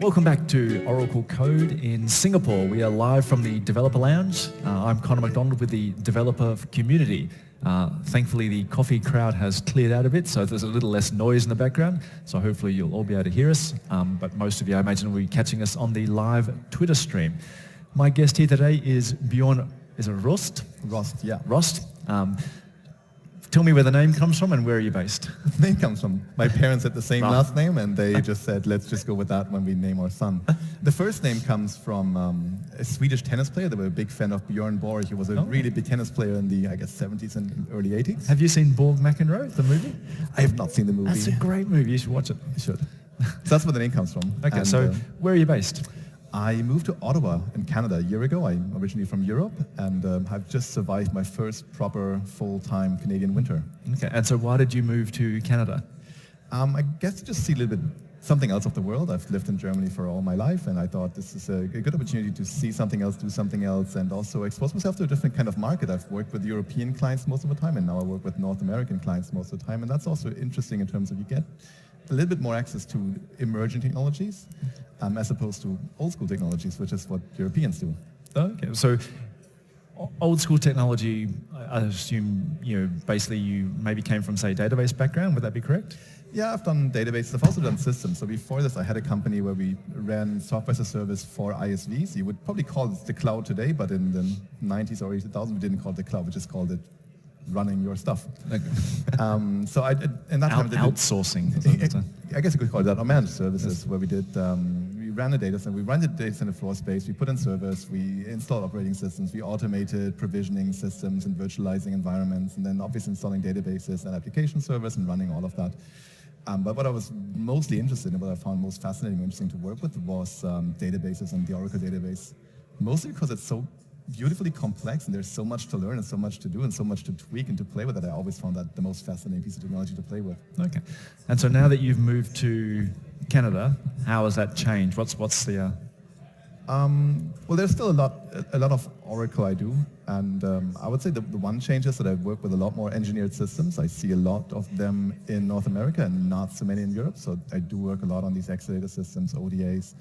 Welcome back to Oracle Code in Singapore. We are live from the Developer Lounge. I'm Connor McDonald with the developer community. Thankfully, the coffee crowd has cleared out a bit, so there's a little less noise in the background. So hopefully you'll all be able to hear us. But most of you, I imagine, will be catching us on the live Twitter stream. My guest here today is Bjorn, is it Rost? Rost, yeah. Rost. Tell me where the name comes from and where are you based? The name comes from my parents had the same last name, and they just said, let's just go with that when we name our son. The first name comes from a Swedish tennis player. They were a big fan of Björn Borg. He was a really big tennis player in the, I guess, 70s and early 80s. Have you seen Borg McEnroe, the movie? I have not seen the movie. That's a great movie. You should watch it. You should. So that's where the name comes from. Okay, and, so where are you based? I moved to Ottawa in Canada a year ago. I'm originally from Europe, and I've just survived my first proper full-time Canadian winter. Okay, and so why did you move to Canada? I guess to just see a little bit something else of the world. I've lived in Germany for all my life, and I thought this is a good opportunity to see something else, do something else, and also expose myself to a different kind of market. I've worked with European clients most of the time, and now I work with North American clients most of the time, and that's also interesting in terms of you get a little bit more access to emerging technologies as opposed to old school technologies, which is what Europeans do. Okay, so old school technology, I assume, basically you maybe came from, say, database background. Would that be correct? Yeah, I've done databases. I've also done systems. So before this, I had a company where we ran software as a service for ISVs. You would probably call it the cloud today, but in the 90s or 2000s, we didn't call it the cloud. We just called it running your stuff. Okay. So I did, in that time, outsourcing. I guess you could call it that, or managed services, where we did, we ran a data center, we ran the data center floor space, we put in servers, we installed operating systems, we automated provisioning systems and virtualizing environments, and then obviously installing databases and application servers and running all of that. But what I was mostly interested in, what I found most fascinating and interesting to work with was databases and the Oracle database, mostly because it's so beautifully complex and there's so much to learn and so much to do and so much to tweak and to play with that I always found that the most fascinating piece of technology to play with. Okay. And so now that you've moved to Canada, how has that changed? What's the... Well, there's still a lot of Oracle I do, and I would say the one change is that I work with a lot more engineered systems. I see a lot of them in North America and not so many in Europe, so I do work a lot on these Exadata systems, ODAs.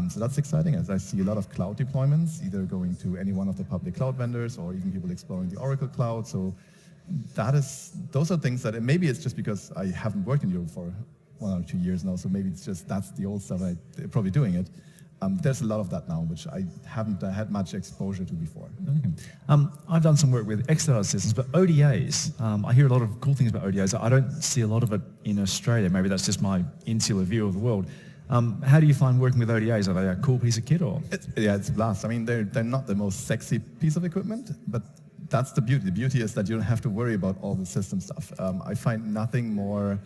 So that's exciting, as I see a lot of cloud deployments, either going to any one of the public cloud vendors or even people exploring the Oracle cloud. So those are things that, and maybe it's just because I haven't worked in Europe for 1 or 2 years now, so maybe it's just that's the old stuff, I'm probably doing it. There's a lot of that now, which I haven't had much exposure to before. Okay. I've done some work with Exadata systems, but ODAs, I hear a lot of cool things about ODAs. I don't see a lot of it in Australia. Maybe that's just my insular view of the world. How do you find working with ODAs? Are they a cool piece of kit, or? It's a blast. I mean, they're not the most sexy piece of equipment, but that's the beauty. The beauty is that you don't have to worry about all the system stuff. I find nothing more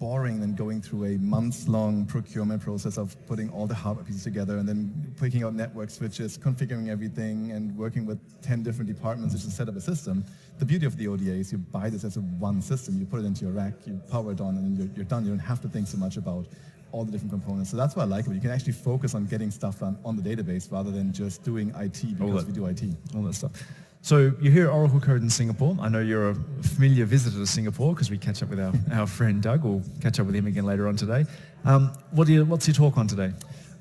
boring than going through a months-long procurement process of putting all the hardware pieces together and then picking out network switches, configuring everything, and working with 10 different departments just to set up a system. The beauty of the ODA is you buy this as a one system, you put it into your rack, you power it on, and then you're done. You don't have to think so much about all the different components. So that's what I like about it. You can actually focus on getting stuff done on the database rather than just doing IT because we do IT. All that stuff. So you're here at Oracle Code in Singapore. I know you're a familiar visitor to Singapore because we catch up with our friend Doug. We'll catch up with him again later on today. What's your talk on today?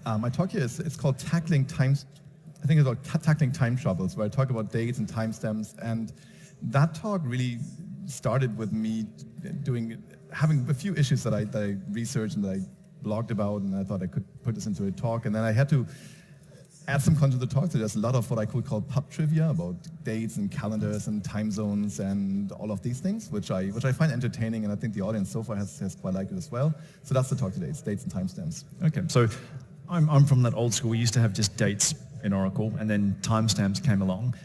My talk here it's called Tackling Time. I think it's called Tackling Time Troubles, where I talk about dates and timestamps. And that talk really started with me having a few issues that I researched and that I blogged about, and I thought I could put this into a talk. And then I had to add some content to the talk. So there's a lot of what I could call pub trivia about dates and calendars and time zones and all of these things, which I find entertaining, and I think the audience so far has quite liked it as well. So that's the talk today. It's dates and timestamps. Okay, so I'm from that old school. We used to have just dates in Oracle, and then timestamps came along.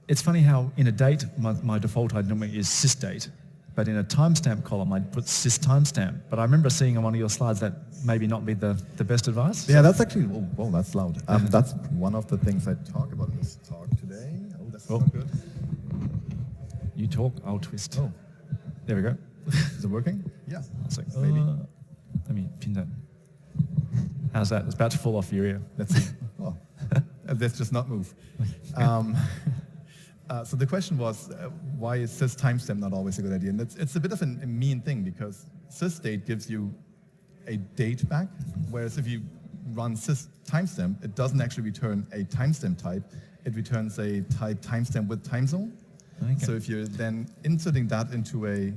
It's funny how in a date, my default normally is sysdate, but in a timestamp column, I'd put sys timestamp. But I remember seeing on one of your slides that maybe not be the best advice. Yeah, that's actually, oh, that's loud. That's one of the things I talk about in this talk today. Oh, that's not good. You talk, I'll twist. Oh. There we go. Is it working? Yeah. Maybe. Let me pin that. How's that? It's about to fall off your ear. Let's see. Oh, let's just not move. So the question was, why is sys timestamp not always a good idea? And it's a bit of a mean thing because sysdate gives you a date back, whereas if you run sys timestamp, it doesn't actually return a timestamp type. It returns a type timestamp with time zone. Okay. So if you're then inserting that into a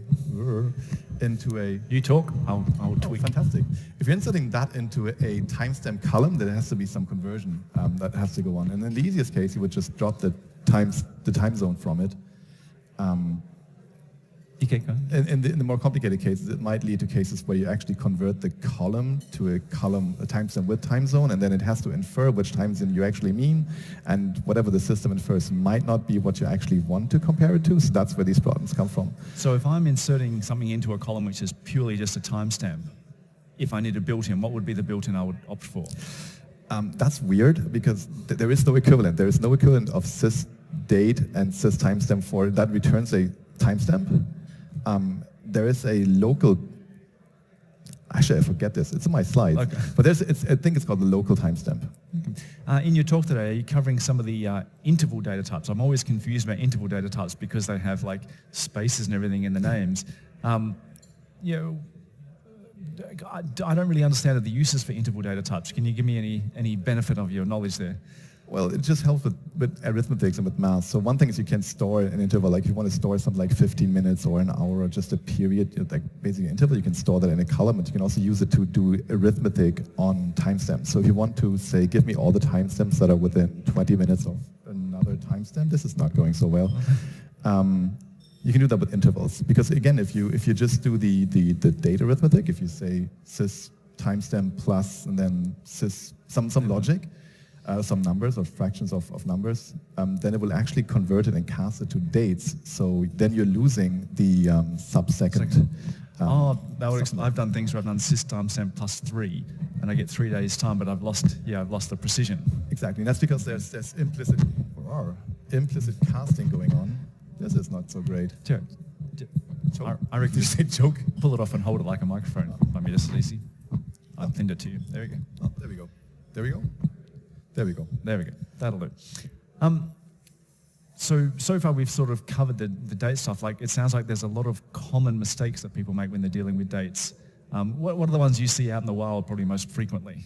You talk, I'll tweak. fantastic. If you're inserting that into a timestamp column, there has to be some conversion that has to go on. And in the easiest case, you would just drop the time zone from it. Okay, go ahead. In the more complicated cases, it might lead to cases where you actually convert the column to a timestamp with time zone, and then it has to infer which time zone you actually mean, and whatever the system infers might not be what you actually want to compare it to, so that's where these problems come from. So if I'm inserting something into a column which is purely just a timestamp, if I need a built-in, what would be the built-in I would opt for? That's weird because there is no equivalent. There is no equivalent of sys date and sys timestamp for that returns a timestamp. There is a local, actually I forget this, it's in my slides, Okay. but I think it's called the local timestamp. In your talk today, are you covering some of the interval data types? I'm always confused about interval data types because they have like spaces and everything in the names. You know, I don't really understand the uses for interval data types. Can you give me any benefit of your knowledge there? Well, it just helps with arithmetic and with math. So one thing is you can store an interval, like if you want to store something like 15 minutes or an hour or just a period, like basically an interval, you can store that in a column, but you can also use it to do arithmetic on timestamps. So if you want to say, give me all the timestamps that are within 20 minutes of another timestamp, this is not going so well. You can do that with intervals. Because again, if you just do the date arithmetic, if you say sys timestamp plus and then sys some logic, some numbers or fractions of numbers, then it will actually convert it and cast it to dates. So then you're losing the sub-second. That would I've done things where I've done sys timestamp plus 3, and I get 3 days time, but I've lost the precision. Exactly, and that's because there's implicit casting going on. This is not so great. Sure. I reckon Did you say joke? pull it off and hold it like a microphone. Might be just as easy. I've pinned it to you. There we go. Oh, there we go. There we go. There we go. There we go. That'll do. So far we've sort of covered the date stuff. Like it sounds like there's a lot of common mistakes that people make when they're dealing with dates. What are the ones you see out in the wild probably most frequently?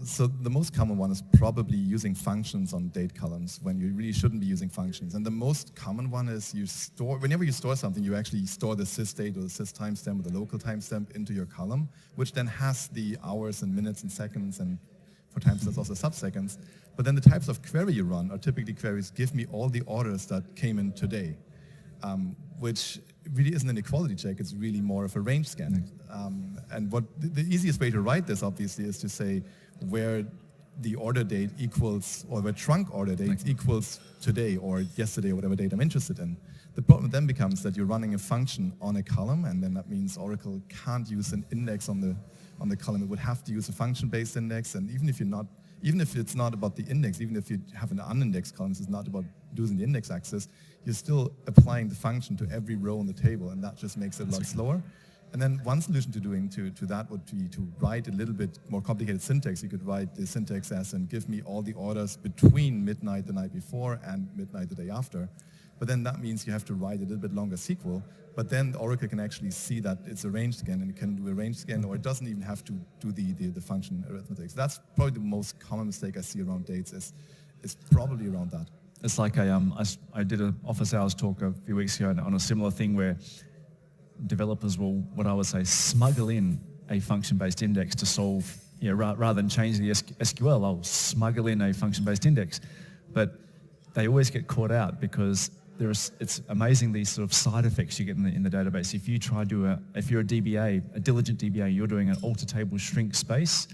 So the most common one is probably using functions on date columns when you really shouldn't be using functions. And the most common one is whenever you store something, you actually store the sys date or the sys timestamp or the local timestamp into your column, which then has the hours and minutes and seconds and for timestamps also sub-seconds. But then the types of query you run are typically queries, give me all the orders that came in today, which really isn't an equality check, it's really more of a range scan. And what the easiest way to write this, obviously, is to say where the order date equals, or where trunk order date equals today or yesterday or whatever date I'm interested in. The problem then becomes that you're running a function on a column, and then that means Oracle can't use an index on the column. It would have to use a function-based index, and even if it's not about the index, even if you have an unindexed column, it's not about using the index access, you're still applying the function to every row in the table, and that just makes it a lot slower. And then one solution to that would be to write a little bit more complicated syntax. You could write the syntax as and give me all the orders between midnight the night before and midnight the day after. But then that means you have to write a little bit longer SQL. But then Oracle can actually see that it's arranged again, and it can do a range scan, or it doesn't even have to do the function arithmetic. So that's probably the most common mistake I see around dates is probably around that. It's like I did an office hours talk a few weeks ago on a similar thing where developers will, what I would say, smuggle in a function-based index to solve, rather than change the SQL, I'll smuggle in a function-based index. But they always get caught out because it's amazing these sort of side effects you get in the database. If you try to if you're a DBA, a diligent DBA, you're doing an alter table shrink space,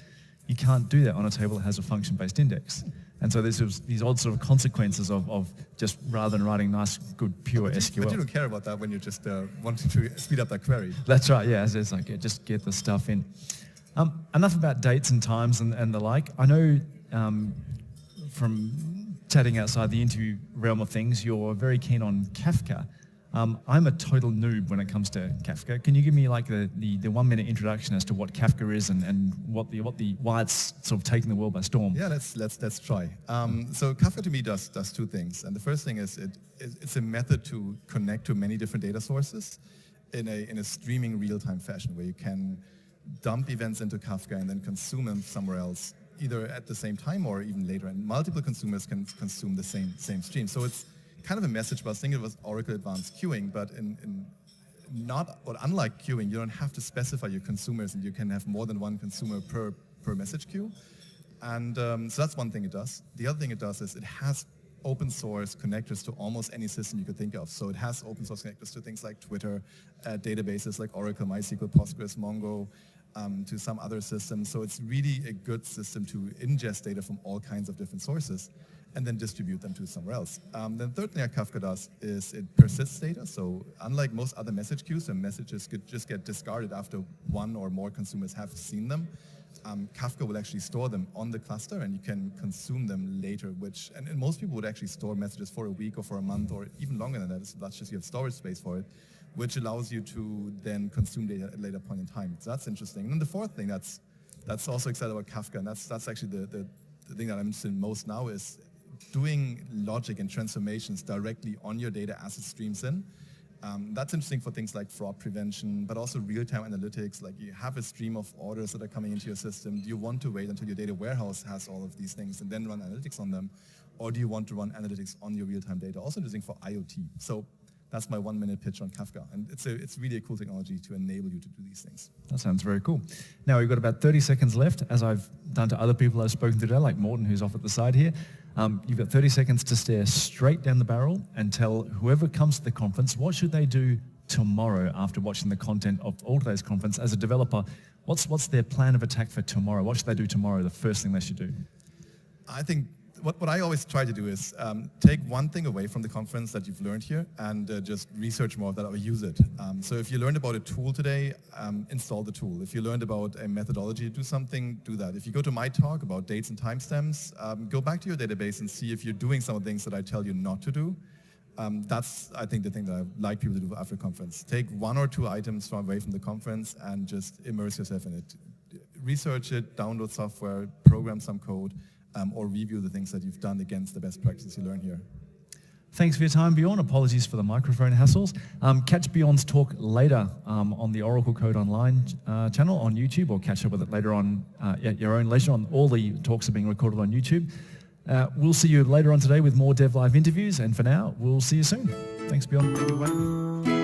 you can't do that on a table that has a function-based index. And so there's these odd sort of consequences of just rather than writing nice, good, pure SQL. But you don't care about that when you're just wanting to speed up that query. That's right, yeah. It's like, just get the stuff in. Enough about dates and times and the like. I know from chatting outside the interview realm of things, you're very keen on Kafka. I'm a total noob when it comes to Kafka. Can you give me like the 1 minute introduction as to what Kafka is and why it's sort of taking the world by storm? Yeah, let's try. So Kafka to me does two things, and the first thing is it's a method to connect to many different data sources in a streaming real-time fashion where you can dump events into Kafka and then consume them somewhere else, either at the same time or even later. And multiple consumers can consume the same stream. So it's kind of a message bus. Think of it as Oracle Advanced Queuing, but unlike queuing, you don't have to specify your consumers, and you can have more than one consumer per message queue. And so that's one thing it does. The other thing it does is it has open source connectors to almost any system you could think of. So it has open source connectors to things like Twitter, databases like Oracle, MySQL, Postgres, Mongo, to some other systems. So it's really a good system to ingest data from all kinds of different sources and then distribute them to somewhere else. Then the third thing that Kafka does is it persists data. So unlike most other message queues, the messages could just get discarded after one or more consumers have seen them. Kafka will actually store them on the cluster, and you can consume them later, and most people would actually store messages for a week or for a month or even longer than that. That's just you have storage space for it, which allows you to then consume data at a later point in time. So that's interesting. And then the fourth thing that's also exciting about Kafka, and that's actually the thing that I'm interested in most now, is doing logic and transformations directly on your data as it streams in. That's interesting for things like fraud prevention, but also real-time analytics. Like you have a stream of orders that are coming into your system. Do you want to wait until your data warehouse has all of these things and then run analytics on them? Or do you want to run analytics on your real-time data? Also interesting for IoT. So that's my 1-minute pitch on Kafka. And it's really a cool technology to enable you to do these things. That sounds very cool. Now we've got about 30 seconds left, as I've done to other people I've spoken to today, like Morten, who's off at the side here. You've got 30 seconds to stare straight down the barrel and tell whoever comes to the conference, what should they do tomorrow after watching the content of all today's conference? As a developer, what's their plan of attack for tomorrow? What should they do tomorrow, the first thing they should do? I think what I always try to do is take one thing away from the conference that you've learned here and just research more of that or use it. So if you learned about a tool today, install the tool. If you learned about a methodology to do something, do that. If you go to my talk about dates and timestamps, go back to your database and see if you're doing some of the things that I tell you not to do. That's, I think, the thing that I like people to do after a conference. Take 1 or 2 items away from the conference and just immerse yourself in it. Research it, download software, program some code, or review the things that you've done against the best practices you learn here. Thanks for your time, Bjorn. Apologies for the microphone hassles. Catch Bjorn's talk later on the Oracle Code Online channel on YouTube, or catch up with it later on at your own leisure. All the talks are being recorded on YouTube. We'll see you later on today with more Dev Live interviews, and for now, we'll see you soon. Thanks, Bjorn. Thank you, Wayne.